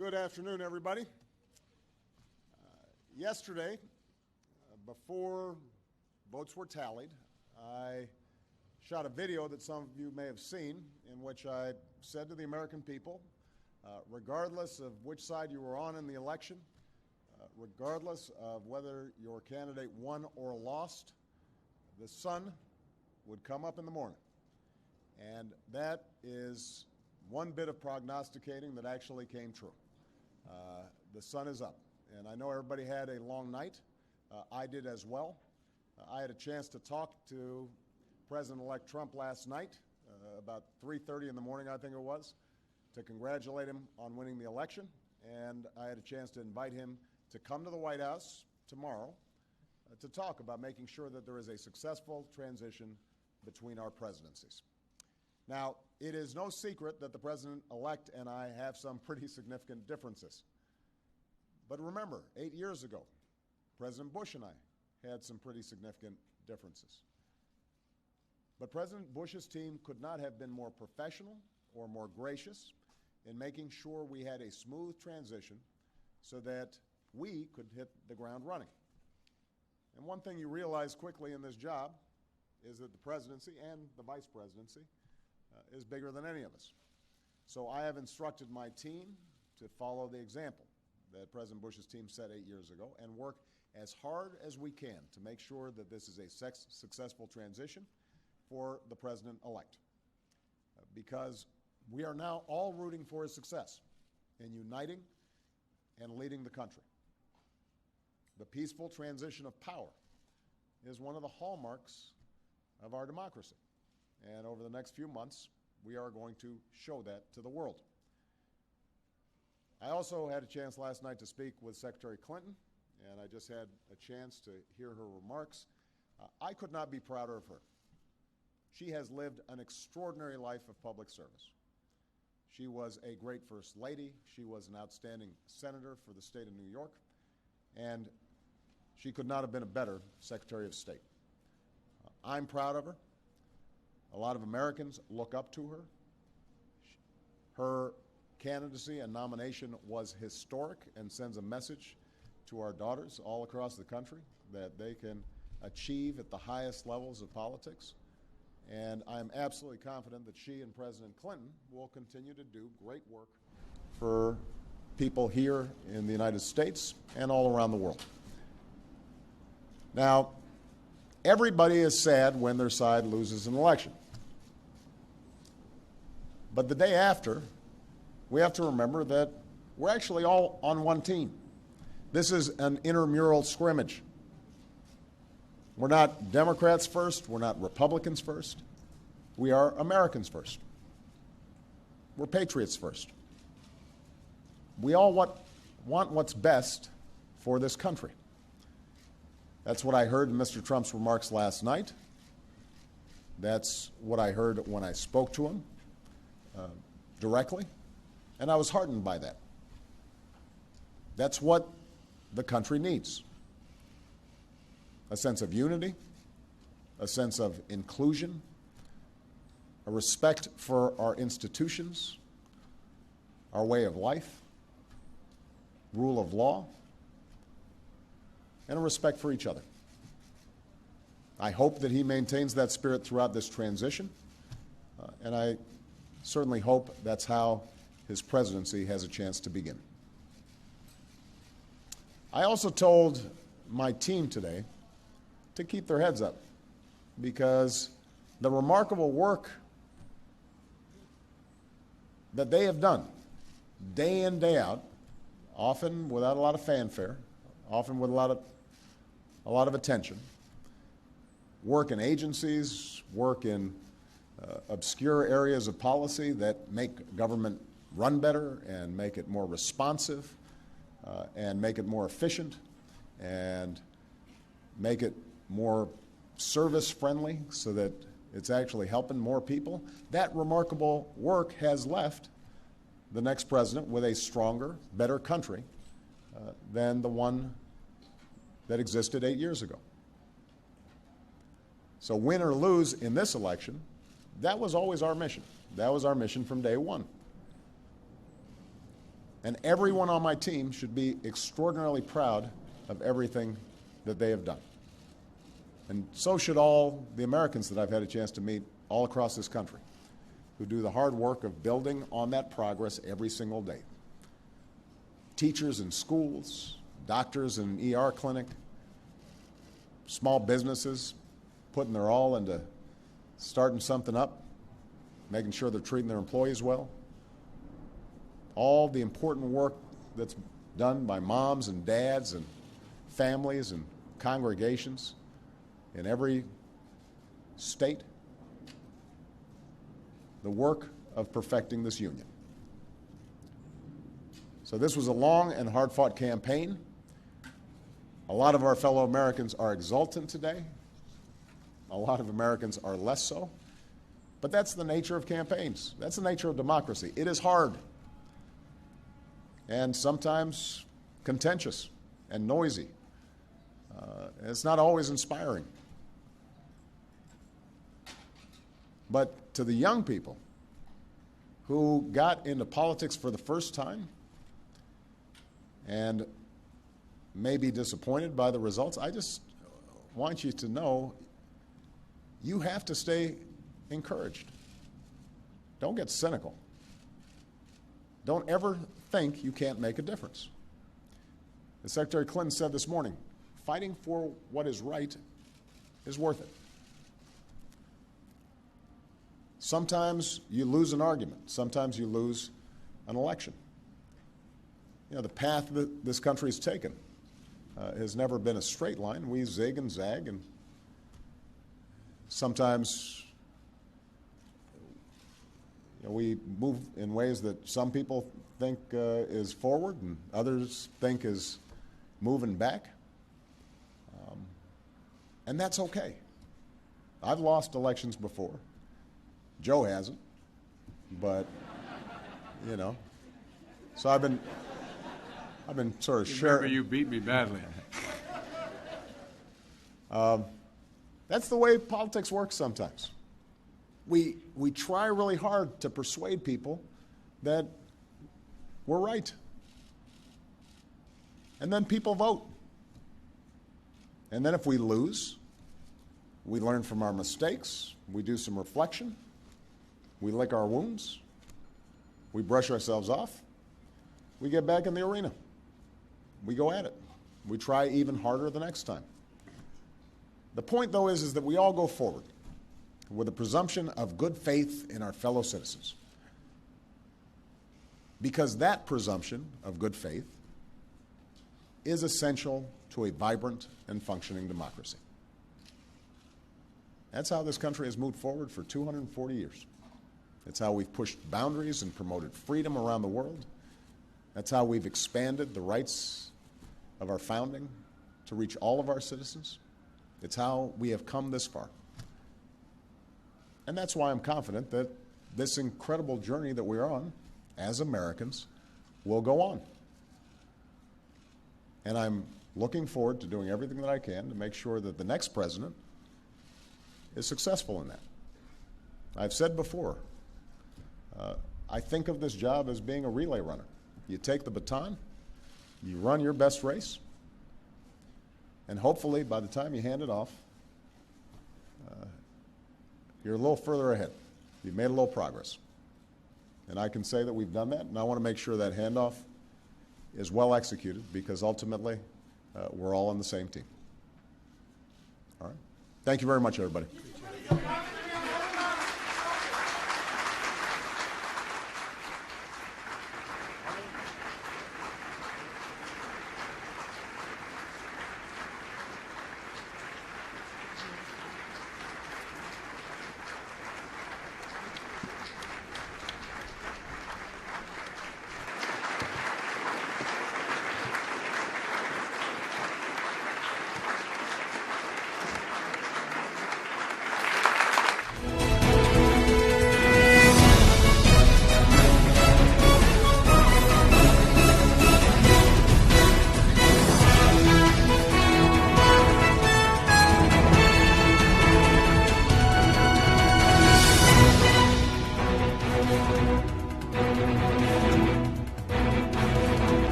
Good afternoon, everybody. Yesterday, before votes were tallied, I shot a video that some of you may have seen in which I said to the American people, regardless of which side you were on in the election, regardless of whether your candidate won or lost, the sun would come up in the morning. And that is one bit of prognosticating that actually came true. The sun is up. And I know everybody had a long night. I did as well. I had a chance to talk to President-elect Trump last night, about 3:30 in the morning, I think it was, to congratulate him on winning the election. And I had a chance to invite him to come to the White House tomorrow to talk about making sure that there is a successful transition between our presidencies. Now, it is no secret that the President-elect and I have some pretty significant differences. But remember, 8 years ago, President Bush and I had some pretty significant differences. But President Bush's team could not have been more professional or more gracious in making sure we had a smooth transition so that we could hit the ground running. And one thing you realize quickly in this job is that the presidency and the vice presidency is bigger than any of us. So I have instructed my team to follow the example that President Bush's team set 8 years ago and work as hard as we can to make sure that this is a successful transition for the President-elect. Because we are now all rooting for his success in uniting and leading the country. The peaceful transition of power is one of the hallmarks of our democracy. And over the next few months, we are going to show that to the world. I also had a chance last night to speak with Secretary Clinton, and I just had a chance to hear her remarks. I could not be prouder of her. She has lived an extraordinary life of public service. She was a great First Lady. She was an outstanding senator for the state of New York, and she could not have been a better Secretary of State. I'm proud of her. A lot of Americans look up to her. Her candidacy and nomination was historic and sends a message to our daughters all across the country that they can achieve at the highest levels of politics. And I'm absolutely confident that she and President Clinton will continue to do great work for people here in the United States and all around the world. Now, everybody is sad when their side loses an election. But the day after, we have to remember that we're actually all on one team. This is an intramural scrimmage. We're not Democrats first. We're not Republicans first. We are Americans first. We're patriots first. We all want what's best for this country. That's what I heard in Mr. Trump's remarks last night. That's what I heard when I spoke to him directly, and I was heartened by that. That's what the country needs. A sense of unity, a sense of inclusion, a respect for our institutions, our way of life, rule of law, and a respect for each other. I hope that he maintains that spirit throughout this transition, and I certainly hope that's how his presidency has a chance to begin. I also told my team today to keep their heads up because the remarkable work that they have done day in, day out, often without a lot of fanfare, often with a lot of attention, work in agencies, work in obscure areas of policy that make government run better and make it more responsive and make it more efficient and make it more service-friendly so that it's actually helping more people. That remarkable work has left the next president with a stronger, better country than the one that existed 8 years ago. So win or lose in this election, that was always our mission. That was our mission from day one. And everyone on my team should be extraordinarily proud of everything that they have done. And so should all the Americans that I've had a chance to meet all across this country, who do the hard work of building on that progress every single day. Teachers in schools, doctors in an ER clinic, small businesses putting their all into starting something up, making sure they're treating their employees well. All the important work that's done by moms and dads and families and congregations in every state. The work of perfecting this union. So this was a long and hard-fought campaign. A lot of our fellow Americans are exultant today. A lot of Americans are less so. But that's the nature of campaigns. That's the nature of democracy. It is hard and sometimes contentious and noisy. It's not always inspiring. But to the young people who got into politics for the first time and may be disappointed by the results, I just want you to know you have to stay encouraged. Don't get cynical. Don't ever think you can't make a difference. As Secretary Clinton said this morning, fighting for what is right is worth it. Sometimes you lose an argument. Sometimes you lose an election. You know, the path that this country has taken has never been a straight line. We zig and zag, and sometimes we move in ways that some people think is forward and others think is moving back. And that's okay. I've lost elections before. Joe hasn't, but, you know. So I've been sort of sharing. Remember, you beat me badly. That's the way politics works sometimes. We try really hard to persuade people that we're right. And then people vote. And then if we lose, we learn from our mistakes, we do some reflection, we lick our wounds, we brush ourselves off, we get back in the arena. We go at it. We try even harder the next time. The point, though, is that we all go forward with a presumption of good faith in our fellow citizens. Because that presumption of good faith is essential to a vibrant and functioning democracy. That's how this country has moved forward for 240 years. It's how we've pushed boundaries and promoted freedom around the world. That's how we've expanded the rights of our founding to reach all of our citizens. It's how we have come this far. And that's why I'm confident that this incredible journey that we're on as Americans will go on. And I'm looking forward to doing everything that I can to make sure that the next president is successful in that. I've said before, I think of this job as being a relay runner. You take the baton, you run your best race, and hopefully by the time you hand it off, you're a little further ahead. You've made a little progress. And I can say that we've done that, and I want to make sure that handoff is well executed because ultimately we're all on the same team. All right. Thank you very much, everybody.